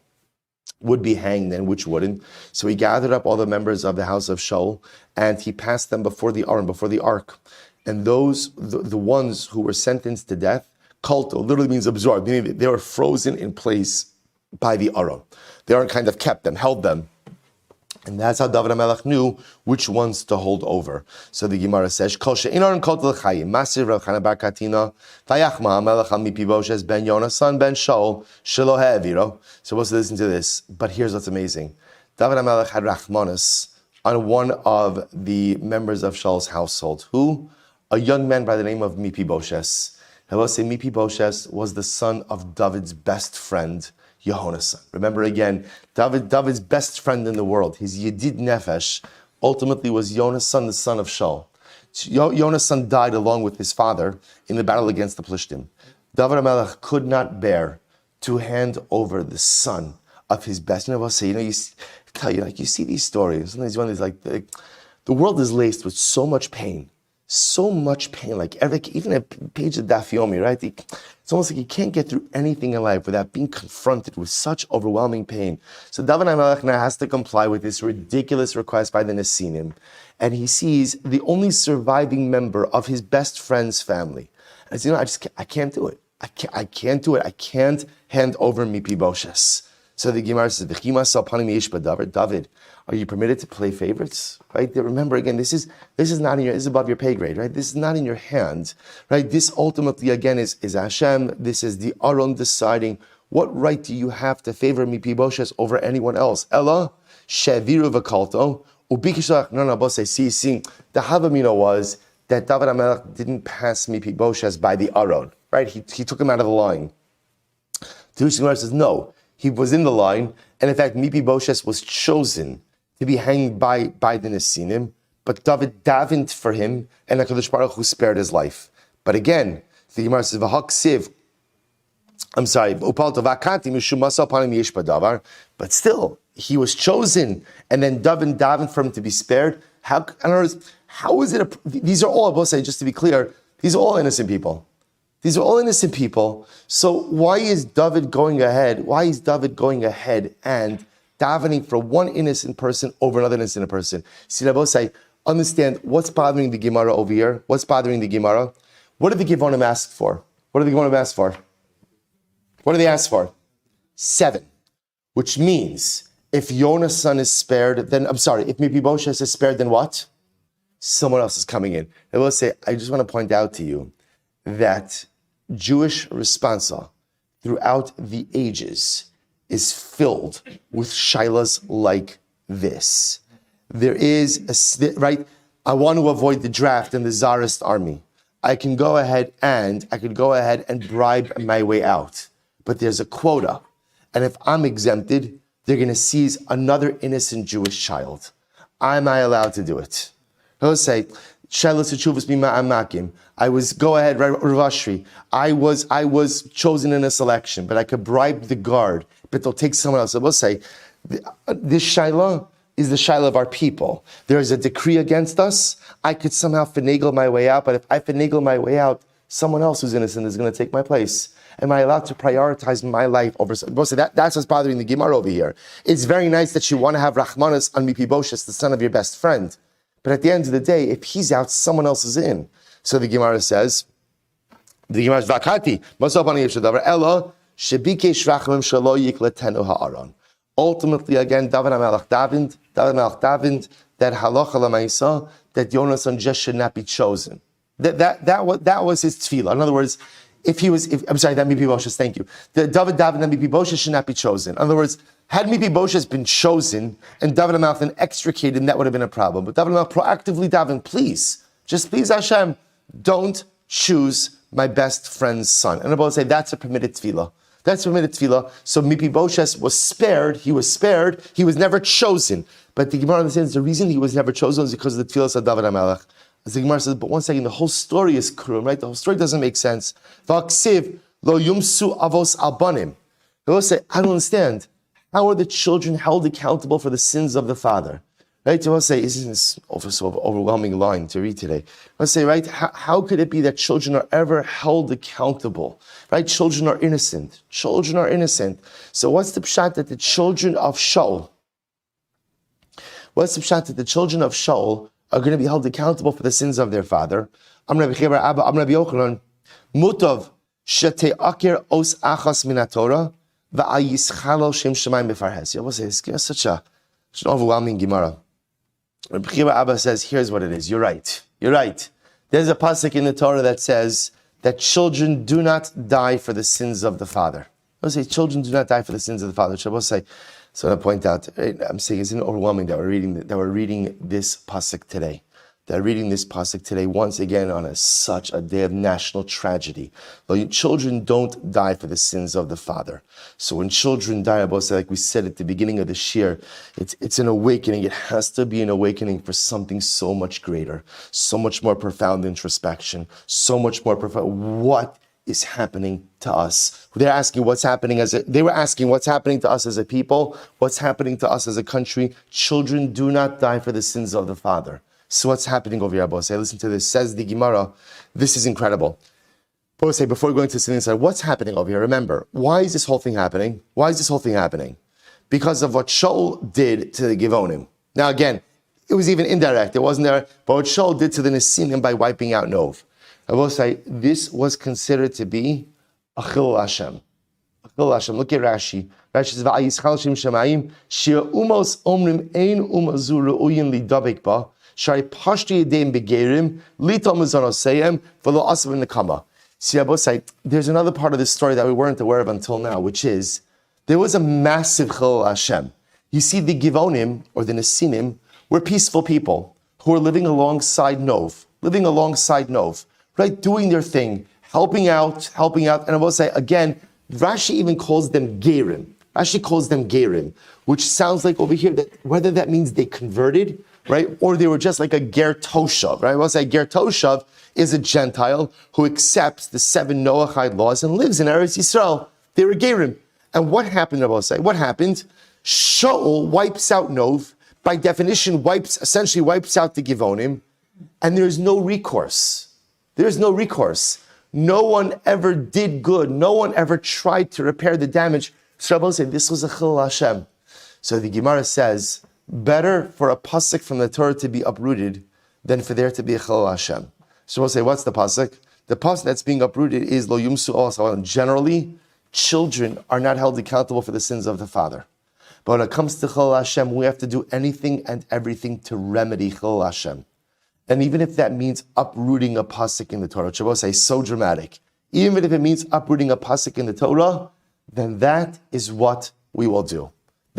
would be hanged and which wouldn't. So he gathered up all the members of the house of Shaul and he passed them before the Aron, before the ark. And those, the ones who were sentenced to death, kulto, literally means absorbed, meaning they were frozen in place by the Aron. The Aron kind of kept them, held them. And that's how David HaMelech knew which ones to hold over. So the Gemara says, Kol she'ein Aron kolto l'chayim, Masir Rav Chana bar Katina, Vayachma HaMelech al Mipiboshes ben Yona son ben Shaul, shelo ha'eviro. So let's listen to this. But here's what's amazing. David HaMelech had Rachmanis on one of the members of Shaul's household. Who? A young man by the name of Mipiboshes. I will say Mipiboshes was the son of David's best friend, Yehona's son. Remember again, David's best friend in the world, his Yedid Nefesh, ultimately was Yona's son, the son of Shaul. Yona's son died along with his father in the battle against the Plishtim. David HaMelech could not bear to hand over the son of his best. You know, I'll say, you see these stories. Sometimes one is like, the world is laced with so much pain. So much pain, like even a page of Daf Yomi, right? It's almost like you can't get through anything in life without being confronted with such overwhelming pain. So David HaMelech now has to comply with this ridiculous request by the Nesinim, and he sees the only surviving member of his best friend's family. And he says, I can't do it. I can't do it. I can't hand over Mipiboshes. So the Gemara says, David, are you permitted to play favorites? Right? Remember again, this is not in your, this is above your pay grade, right? This is not in your hands, right? This ultimately again is Hashem. This is the Aron deciding what right do you have to favor Mipiboshes over anyone else. Ella sheviru v'kalto ubikishach. No, boss. See. The Havamina was that David HaMelech didn't pass Mipiboshes by the Aron, right? He took him out of the line. The Gemara says no. He was in the line, and in fact, Mipiboshes was chosen to be hanged by the Nesinim, but David davened for him, and HaKadosh Baruch Hu spared his life. But again, the Gemara says, but still, he was chosen, and then David davened for him to be spared. How is it, these are all, I will say, just to be clear, these are all innocent people. These are all innocent people. So why is David going ahead? Why is David going ahead and davening for one innocent person over another innocent person? See, I will say, understand what's bothering the Gemara over here. What's bothering the Gemara? What did the Yevanim ask for? What did the Yevanim ask for? What did they ask for? 7. Which means if Yona's son is spared, then, if Mephibosheth is spared, then what? Someone else is coming in. I will say, I just want to point out to you that Jewish responsa throughout the ages is filled with shilas like this. There is, right? I want to avoid the draft in the Tsarist army. I could go ahead and bribe my way out. But there's a quota. And if I'm exempted, they're going to seize another innocent Jewish child. Am I allowed to do it? He'll say, I was, go ahead, Ravashri. I was chosen in a selection, but I could bribe the guard, but they'll take someone else. So we'll say, this Shiloh is the Shiloh of our people. There is a decree against us. I could somehow finagle my way out, but if I finagle my way out, someone else who's innocent is going to take my place. Am I allowed to prioritize my life over? So that's what's bothering the Gemara over here. It's very nice that you want to have Rachmanis on Mipiboshes, the son of your best friend. But at the end of the day, if he's out, someone else is in. So the Gemara says, the Gemara is Vakati, Ella, Shebikesh Rachamim Shalo Yikletenu Ha'aron. Ultimately, again, David HaMelech David, that halacha l'maisa, that Yona's son just should not be chosen. That was his tefillah. In other words, that Mipiboshes, thank you. The David and Mipiboshes should not be chosen. In other words, had Mipiboshes been chosen and David HaMelech extricated, then that would have been a problem. But David HaMelech proactively, David, please Hashem, don't choose my best friend's son. And I'm about to say that's a permitted tefillah. So Mipiboshes was spared. He was never chosen. But the Gemara understands the reason he was never chosen was because of the tefillah of David HaMelech. As the Gemara says, but one second, the whole story is krum, right? The whole story doesn't make sense. V'aksiv lo yumsu avos albanim. They will say, I don't understand. How are the children held accountable for the sins of the father? Right? They will say, isn't this also an overwhelming line to read today? They'll say, right? How could it be that children are ever held accountable? Right? Children are innocent. So what's the pshat that the children of Shaul? Are going to be held accountable for the sins of their father? Mutav shete'akir os achas min haTorah va'ayischalo shem shemayim befarhes. You will say, it's such an overwhelming Gemara. Rabbi Chiba Abba says, here's what it is. You're right. There's a pasuk in the Torah that says that children do not die for the sins of the father. I will say, children do not die for the sins of the father. I will say, so I point out, I'm saying it's overwhelming that we're reading this pasuk today. They're reading this pasuk today once again on such a day of national tragedy. Children don't die for the sins of the father. So when children die, like we said at the beginning of the shir, it's an awakening. It has to be an awakening for something so much greater, so much more profound introspection, so much more profound. What is happening to us? They were asking what's happening to us as a people, what's happening to us as a country. Children do not die for the sins of the father. So what's happening over here, Bose? Listen to this. Says the Gemara. This is incredible. Bose, before going to the inside, what's happening over here? Remember, why is this whole thing happening? Because of what Shaul did to the Givonim. Now again, it was even indirect. It wasn't there. But what Shaul did to the Nesinim by wiping out Nov. I will say, this was considered to be a Chilul Hashem. Look at Rashi. Rashi says, "Va'yischal shem shemayim shir umos omrim ein umazu ru'uyin lidabek ba shari pashti yedeim begerim litom mazonoseyem v'lo asav nekama." See, I will say, there's another part of this story that we weren't aware of until now, which is there was a massive Chilul Hashem. You see, the Givonim or the Nesinim were peaceful people who were living alongside Nov. Right, doing their thing, helping out. And I will say, again, Rashi even calls them Gerim. Which sounds like over here that whether that means they converted, right, or they were just like a Ger Toshav, right? I will say Ger Toshav is a Gentile who accepts the 7 Noahide laws and lives in Eretz Yisrael. They were Gerim. And what happened, I will say? Shaul wipes out Nov, by definition essentially wipes out the Givonim, and there's no recourse. No one ever did good. No one ever tried to repair the damage. So Rabbi said this was a Chilul Hashem. So the Gemara says, better for a pasuk from the Torah to be uprooted than for there to be a Chilul Hashem. So we'll say, what's the pasuk? The pasuk that's being uprooted is Lo Yumsu Al. Generally, children are not held accountable for the sins of the father. But when it comes to Chilul Hashem, we have to do anything and everything to remedy Chilul Hashem. And even if that means uprooting a pasuk in the Torah, Shabbos say so dramatic. Even if it means uprooting a pasuk in the Torah, then that is what we will do. We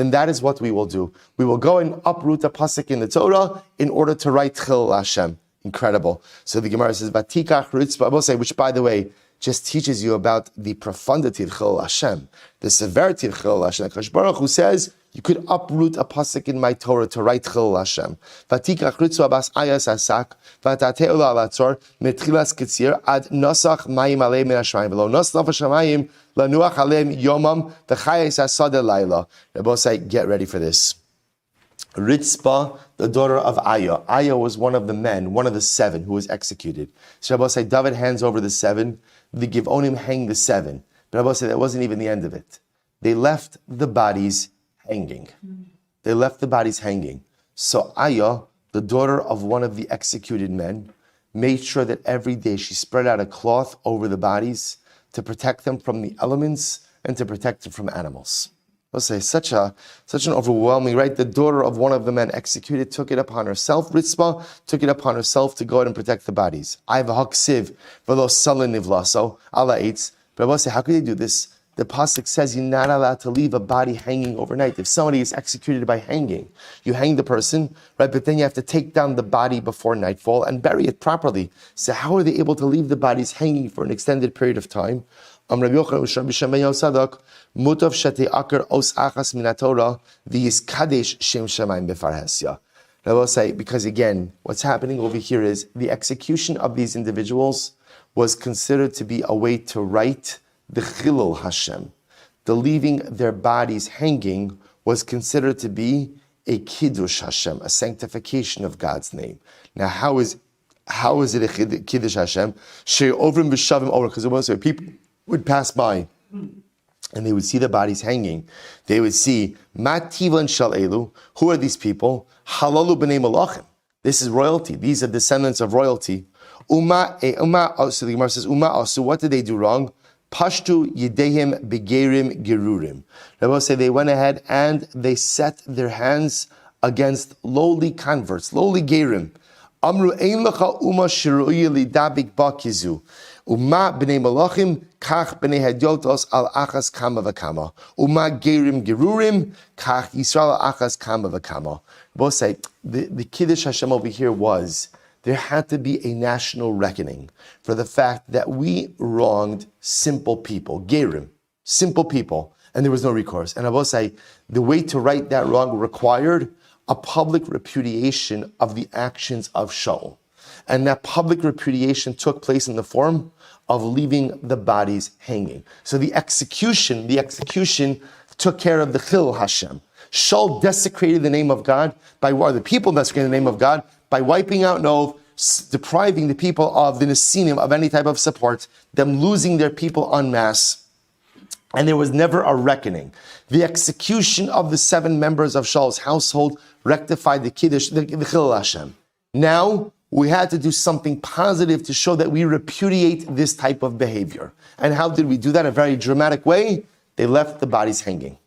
will go and uproot a pasuk in the Torah in order to write Chilul Hashem. Incredible. So the Gemara says, Vatikach Ritzba, I will say, which by the way, just teaches you about the profundity of Chilul Hashem, the severity of Chilul Hashem. Kadosh Baruch Hu says, you could uproot a pasuk in my Torah to write Chilul Hashem. Vatikach Ritzba bas ayas asak, vatateu la alatzor, metchilas kitzir, ad nosach mayim aleim min hashamayim, v'lo nos naf hashamayim, lanuach aleim yomam, v'chayes asad layla. Rabbi say, get ready for this. Ritzpa, the daughter of Ayah. Ayah was one of the men, one of the 7 who was executed. So Rabbi say, David hands over the 7. The Givonim hang the 7. But Rabbi say that wasn't even the end of it. They left the bodies hanging. They left the bodies hanging. So Ayah, the daughter of one of the executed men, made sure that every day she spread out a cloth over the bodies to protect them from the elements and to protect them from animals. Let's say such an overwhelming, right? The daughter of one of the men executed took it upon herself. Ritzpa took it upon herself to go out and protect the bodies. I have a haksiv v'lo salin nivlaso Allah eats. But I will say, how could they do this? The pasuk says you're not allowed to leave a body hanging overnight. If somebody is executed by hanging, you hang the person, right? But then you have to take down the body before nightfall and bury it properly. So how are they able to leave the bodies hanging for an extended period of time? Rabbi Mutav shati akar os achas minatora v'yis kadesh shem shamayim befarhesya. I will say, because again, what's happening over here is the execution of these individuals was considered to be a way to write the Chilul Hashem. The leaving their bodies hanging was considered to be a Kiddush Hashem, a sanctification of God's name. Now, how is it a Kiddush Hashem? She'ovrim v'shavim over, because it was so people would pass by and they would see the bodies hanging. They would see, Mativan Shal Elu, who are these people? Halalu b'nei malachim. This is royalty. These are descendants of royalty. So the Gemara says, so what did they do wrong? Pashtu yidehim begerim gerurim. Rabbi say they went ahead and they set their hands against lowly converts, lowly gerim. Amru ein lecha uma shiruya lidabik bakizu. Uma b'nei malachim kach b'nei hadyotos al achas kama v'kama. Uma gerim gerurim kach Yisrael al achas kama v'kama. Both say the Kiddush Hashem over here was there had to be a national reckoning for the fact that we wronged simple people, gerim, simple people, and there was no recourse. And I will say the way to right that wrong required a public repudiation of the actions of Shaul. And that public repudiation took place in the form of leaving the bodies hanging. So the execution took care of the Chilul Hashem. Shaul desecrated the name of God the people desecrated the name of God by wiping out Nov, depriving the people of the Nesinim of any type of support, them losing their people en masse. And there was never a reckoning. The execution of the 7 members of Shaul's household rectified the Kiddush, the Chilul Hashem. Now, we had to do something positive to show that we repudiate this type of behavior. And how did we do that? In a very dramatic way. They left the bodies hanging.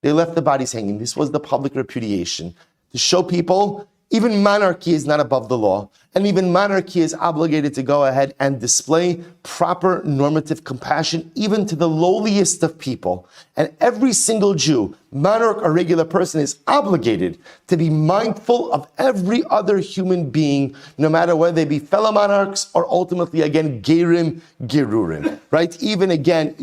This was the public repudiation. To show people, even monarchy is not above the law. And even monarchy is obligated to go ahead and display proper normative compassion, even to the lowliest of people. And every single Jew, monarch or regular person, is obligated to be mindful of every other human being, no matter whether they be fellow monarchs or ultimately, again, gerim, gerurim, right? Even again,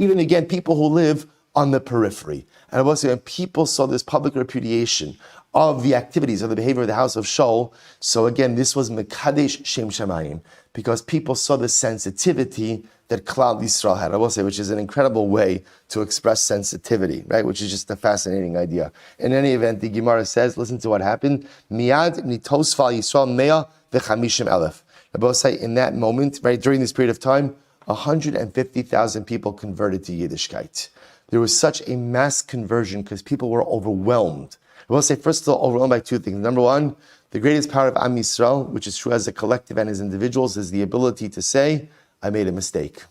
people who live on the periphery. And I will say, when people saw this public repudiation of the activities of the behavior of the house of Shaul, so again, this was Mekadesh Shem Shamayim, because people saw the sensitivity that Klal Yisrael had, I will say, which is an incredible way to express sensitivity, right? Which is just a fascinating idea. In any event, the Gemara says, listen to what happened. Miyad nitosfal Yisrael mea v'chamishim elef. I will say, in that moment, right, during this period of time, 150,000 people converted to Yiddishkeit. There was such a mass conversion because people were overwhelmed. I will say, first of all, overwhelmed by 2 things. Number one, the greatest power of Am Yisrael, which is true as a collective and as individuals, is the ability to say, I made a mistake.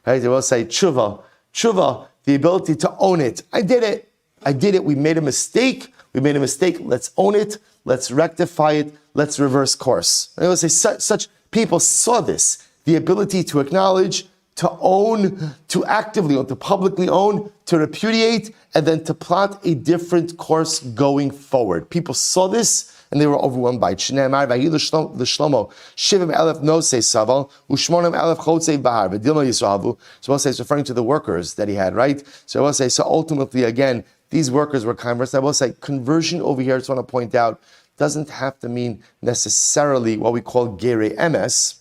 Right? They will say, tshuva, the ability to own it. I did it. We made a mistake. Let's own it. Let's rectify it. Let's reverse course. I will say, such people saw this, the ability to acknowledge, to own, to actively own, to publicly own, to repudiate, and then to plot a different course going forward. People saw this, and they were overwhelmed by it. Shneimar vayi l'shlomo shivim elef nosei saval u'shmonim elef chotzei bahar v'dilma yisrahavu. So we'll say it's referring to the workers that he had, right? So we'll say, so ultimately, again, these workers were converts. I will say conversion over here, I just want to point out, doesn't have to mean necessarily what we call gerei emes,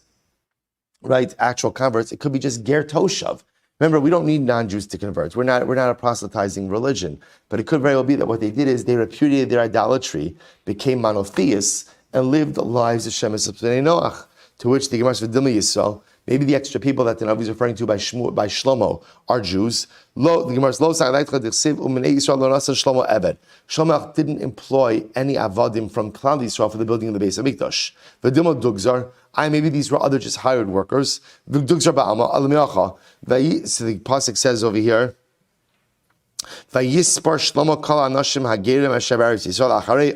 right? Actual converts. It could be just ger toshav. Remember, we don't need non-Jews to convert. We're not a proselytizing religion. But it could very well be that what they did is they repudiated their idolatry, became monotheists, and lived lives of Shemesh B'nei Noach. To which the Gemara says, "V'dilma Yisrael." Maybe the extra people that the Navi is referring to by Shlomo are Jews. The Gemara says, Shlomo didn't employ any avadim from Klal Yisrael for the building of the Beis Hamikdash. V'dilma Dugzar. Maybe these were other just hired workers. So the pasuk says over here, Vayispar Shlomo kol anashim hagerim asher b'aretz Yisrael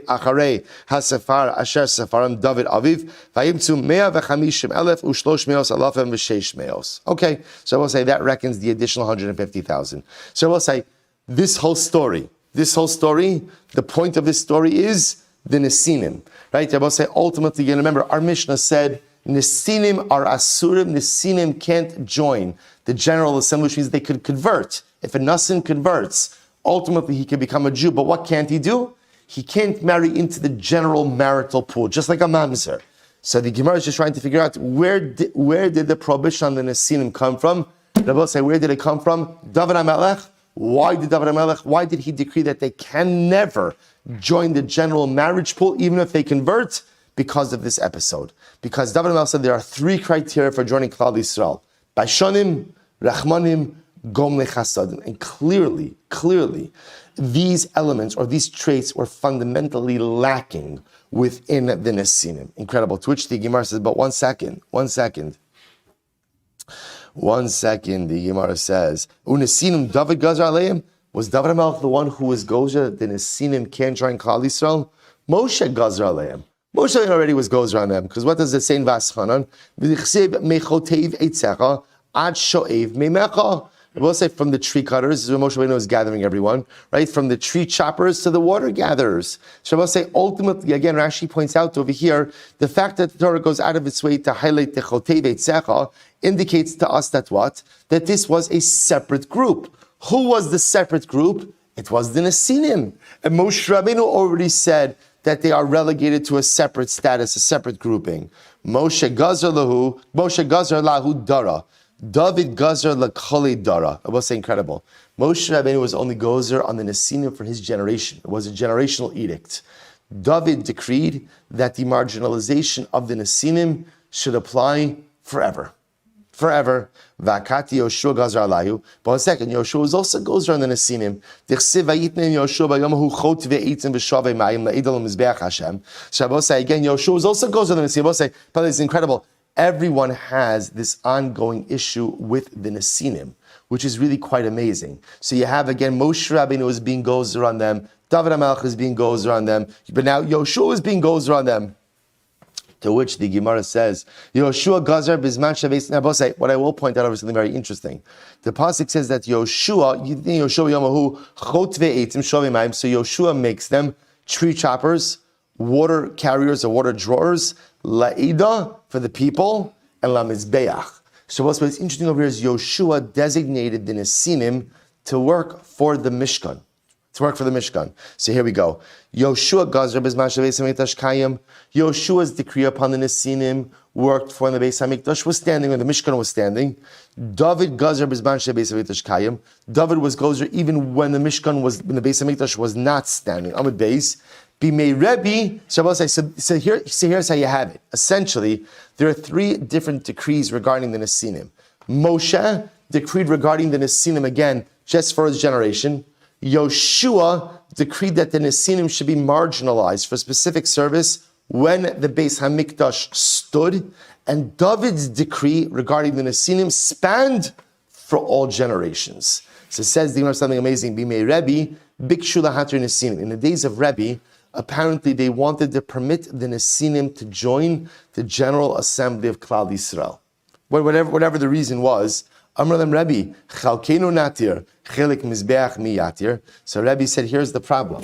acharei hasefar asher sefaram David aviv vayimtzu 150,000 u'shlosh alafim v'sheish meos. Okay, so I will say that reckons the additional 150,000. So I will say this whole story, the point of this story is the Nesinim, right? I will say ultimately, again, remember our Mishnah said Nesinim are asurim. Nesinim can't join the General Assembly, which means they could convert. If a Nasin converts, ultimately he can become a Jew. But what can't he do? He can't marry into the general marital pool, just like a mamzer. So the Gemara is just trying to figure out where did the prohibition on the Nesinim come from? I will say, where did it come from? David HaMelech. Why did he decree that they can never join the general marriage pool, even if they convert? Because of this episode. Because David HaMelech said there are 3 criteria for joining Klal Yisrael: Baishanim, Rachmanim, Gom Lechasadim. And clearly, these elements or these traits were fundamentally lacking within the Nesinim. Incredible. To which the Gemara says, but one second. The Gemara says, Unesinim David Gazar Aleim. Was David HaMelech the one who was Gozer? The Nesinim can't join Klal Yisrael? Moshe Gazar Aleim. Moshe already was Gozer on them, because what does it say in Vaschanan? V'dichsev mechotev eitzecha ad shoev memecha. We'll say from the tree cutters, this is what Moshe Rabbeinu is gathering everyone, right? From the tree choppers to the water gatherers. So we'll say ultimately, again, Rashi points out over here, the fact that the Torah goes out of its way to highlight the chotev eitzecha indicates to us that what? That this was a separate group. Who was the separate group? It was the Nesinim. And Moshe Rabbeinu already said that they are relegated to a separate status, a separate grouping. Moshe Gazar lahu dara. David Gazar lakoli dara. I will say incredible. Moshe Rabbeinu was only Gozer on the Nesinim for his generation. It was a generational edict. David decreed that the marginalization of the Nesinim should apply forever. Vakati Yoshua Gazar alahu. But one second, Yoshua was also Gozer on the Nesinim. Dichsiv vayitnem Yoshua b'yomahu chot ve'etzim v'shavei mayim la'idol mizbeach Hashem. So I will say again, Yoshua was also Gozer on the Nesinim. I will say, but it's incredible. Everyone has this ongoing issue with the Nesinim, which is really quite amazing. So you have again Moshe Rabbeinu is being Gozer on them, David HaMelech is being Gozer on them, but now Yoshua is being Gozer on them. To which the Gemara says, Yoshua Gazar Bizman Shabbos. Now, say what I will point out is something very interesting. The pasuk says that Yoshua Yomahu Chot ve'etzim shavei mayim. So Yoshua makes them tree choppers, water carriers or water drawers, la'ida for the people, and la mizbeach. So what's interesting over here is Yoshua designated the Nesinim to work for the Mishkan. So here we go. Yoshua Gazar Bizman Beis Hamikdash Kayim. Yoshua's decree upon the Nesinim worked for the Beis Hamikdash was standing, when the Mishkan was standing. David Gazar Bizman Beis Hamikdash Kayim. David was Gozer even when the Mishkan was, when the Beis Hamikdash was not standing. Amud Beis. Bimei Rebbe. So here's how you have it. Essentially, there are 3 different decrees regarding the Nesinim. Moshe decreed regarding the Nesinim again, just for his generation. Yoshua decreed that the Nesinim should be marginalized for specific service when the Beis Hamikdash stood, and David's decree regarding the Nesinim spanned for all generations. So it says something amazing. Bimei Rebbe, Bikshu lahater Nesinim. In the days of Rebbe, apparently they wanted to permit the Nesinim to join the General Assembly of Klal Yisrael. Whatever the reason was, Amar lem Rebbe, Chalkeinu natir, chelik mizbeach mi yatir. So Rebbe said, here's the problem.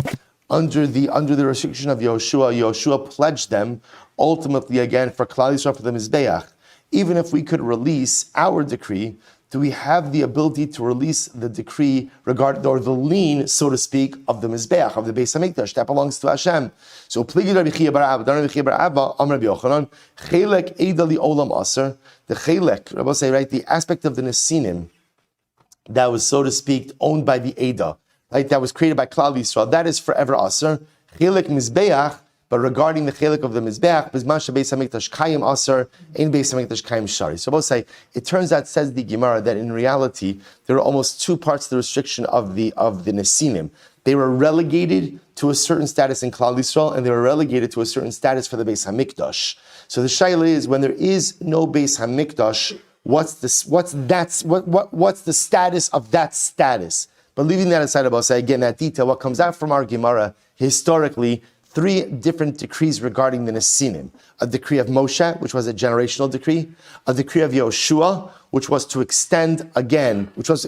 under the restriction of Yoshua pledged them ultimately again for Klal Yisrael for the Mizbeach. Even if we could release our decree, do we have the ability to release the decree regarding, or the lien, so to speak, of the Mizbeach, of the Beis HaMikdash, that belongs to Hashem? So, Pligi Rabbi Chia bar Abba, Rabbi Chia bar Abba, Amar Rabbi Yochanan, Chelek Eida li Olam Aser, the Chelek, Rabbi say, right, the aspect of the Nesinim, that was, so to speak, owned by the Eida, right, that was created by Klal Yisrael, that is forever Aser. Chelek Mizbeach, but regarding the chelik of the mizbeach, bizman shebeis hamikdash kayim aser, ein beis hamikdash kayim shari. So both say, it turns out, says the Gemara, that in reality there are almost two parts of the restriction of the nesinim. They were relegated to a certain status in Klal Yisrael, and they were relegated to a certain status for the beis hamikdash. So the shaila is, when there is no beis hamikdash, what's the status of that status? But leaving that aside, about say again that detail, what comes out from our Gemara historically, three different decrees regarding the Nesinim. A decree of Moshe, which was a generational decree. A decree of Yoshua, which was to extend again, which was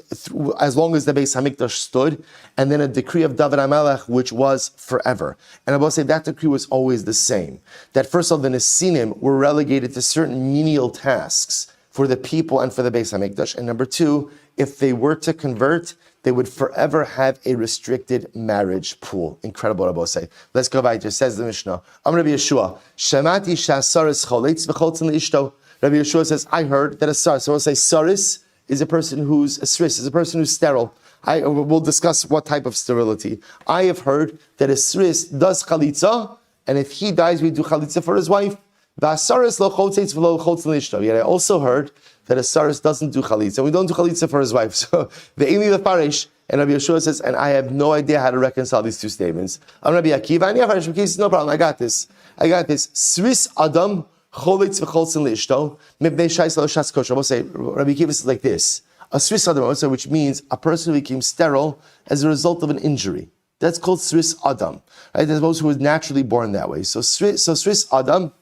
as long as the Beis HaMikdash stood. And then a decree of David HaMelech, which was forever. And I will say that decree was always the same. That first of all, the Nesinim were relegated to certain menial tasks for the people and for the Beis HaMikdash. And number two, if they were to convert, they would forever have a restricted marriage pool. Incredible, Rabbi say. Let's go back. It says the Mishnah. Am Rabbi Yeshua, Shemati shasaris choletz v'choltzin l'ishto. Rabbi Yeshua says, I heard that a saris. So we'll say saris is a person who's a sris, is a person who's sterile. We'll discuss what type of sterility. I have heard that a sris does chalitza, and if he dies, we do chalitza for his wife. V'asaris lo chotzetz v'lo choltzin l'ishto. Yet I also heard that a saris doesn't do chalitza. We don't do chalitza for his wife. So the Eli the Farish, and Rabbi Yeshua says, and I have no idea how to reconcile these two statements. I'm Rabbi Akiva, and Farish says, no problem, I got this. Sris Adam cholitz v'choltzin l'ishto mibnei shais lo shas kosher. I will say, Rabbi Akiva is like this. A Sris Adam, which means a person who became sterile as a result of an injury. That's called Sris Adam. Right? There's those who were naturally born that way. So Sris Adam,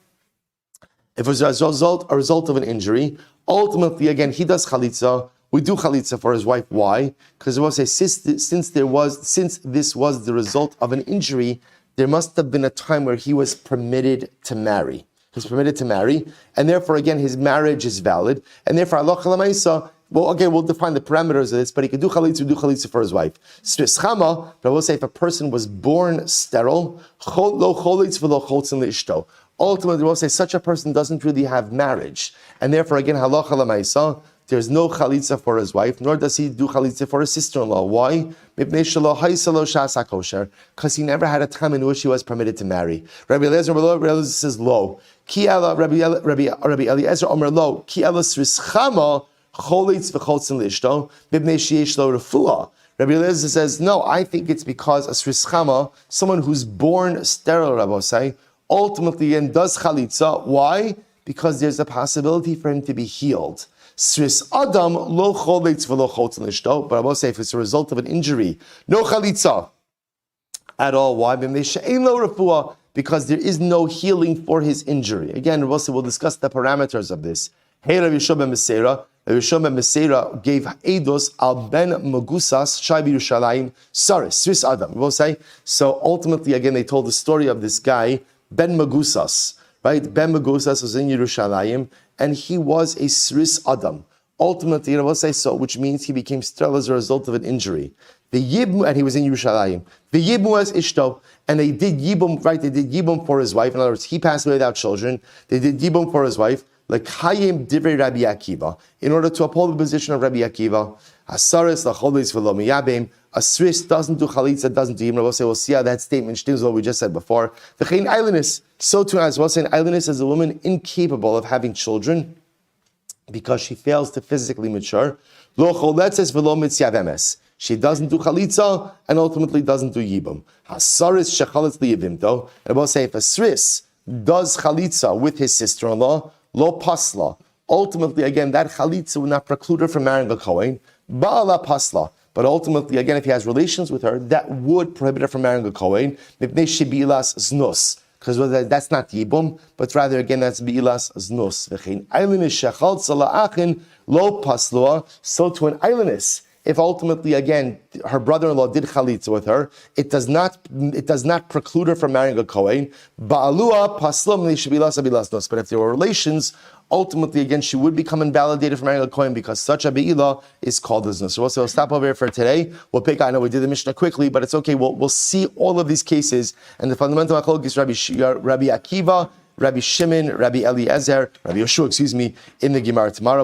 if it was a result of an injury, ultimately, again, he does chalitza. We do chalitza for his wife. Why? Because we'll say, since this was the result of an injury, there must have been a time where he was permitted to marry. He was permitted to marry, and therefore, again, his marriage is valid. And therefore, Allah Chalamaisa, well, again, we'll define the parameters of this, but he could do chalitza for his wife. Chama, but I will say, if a person was born sterile, lo cholitz v'lo choltzin l'ishto. Ultimately, we'll say such a person doesn't really have marriage, and therefore, again, halacha lemaisa, there's no chalitza for his wife, nor does he do chalitza for his sister-in-law. Why? Because he never had a time in which he was permitted to marry. Rabbi Eliezer says lo. Rabbi Eliezer Omer lo. Ki ela srischama cholitz v'choltzin l'ishto b'bnei sheyesh lo refuah. Rabbi Eliezer says no. I think it's because a srischama, someone who's born sterile, Rabbi say, ultimately and does chalitza. Why? Because there's a possibility for him to be healed. Sris Adam lo choletz v'lo chotzin l'ishto. But I will say, if it's a result of an injury, no chalitza at all. Why? Because there is no healing for his injury. Again, we'll discuss the parameters of this. Hey, Rabbi Yishom ben Meseira. Rabbi Yishom ben Meseira gave eidos al ben Magusas Shai b'Yerushalayim Saris Sris Adam. We'll say, so ultimately, again, they told the story of this guy Ben Magusas, right? Ben Magusas was in Yerushalayim, and he was a Sris Adam. Ultimately, I will say so, which means he became sterile as a result of an injury. The Yibum, and he was in Yerushalayim. The Yibum was Ishto, and they did Yibum, right? They did Yibum for his wife. In other words, he passed away without children. They did Yibum for his wife, like Hayim Divrei Rabbi Akiva, in order to uphold the position of Rabbi Akiva. Hasaris lacholis v'lo miyabim. A Sris doesn't do chalitza, doesn't do yibum. We'll see how that statement stems what we just said before. V'chein eilinus. So too as well, saying eilinus is a woman incapable of having children because she fails to physically mature. Lo choletzes v'lo mitziavemes. She doesn't do chalitza and ultimately doesn't do yibum. Hasaris shechalitz liyibim though. And we'll say if a Sris does chalitza with his sister-in-law, lo pasla. Ultimately, again, that chalitza would not preclude her from marrying a Kohen. Ba'ala pasla. But ultimately, again, if he has relations with her, that would prohibit her from marrying a Kohen. Mipnei shebilas znus. Because that's not yibum, but rather, again, that's bi'ilas znus. V'chein eilinus shechaltza la'achin lo paslua. So to an eilinus, if ultimately, again, her brother-in-law did chalitza with her, it does not preclude her from marrying a Kohen. Ba'alua paslam li shabilas abilas nos. But if there were relations, ultimately, again, she would become invalidated from marrying a Kohen because such a be'ilah is called as nus. So we'll stop over here for today. We'll pick, I know we did the Mishnah quickly, but it's okay. We'll see all of these cases. And the fundamental machlokes is Rabbi Akiva, Rabbi Shimon, Rabbi Eliezer, Rabbi Yoshua, in the Gemara tomorrow.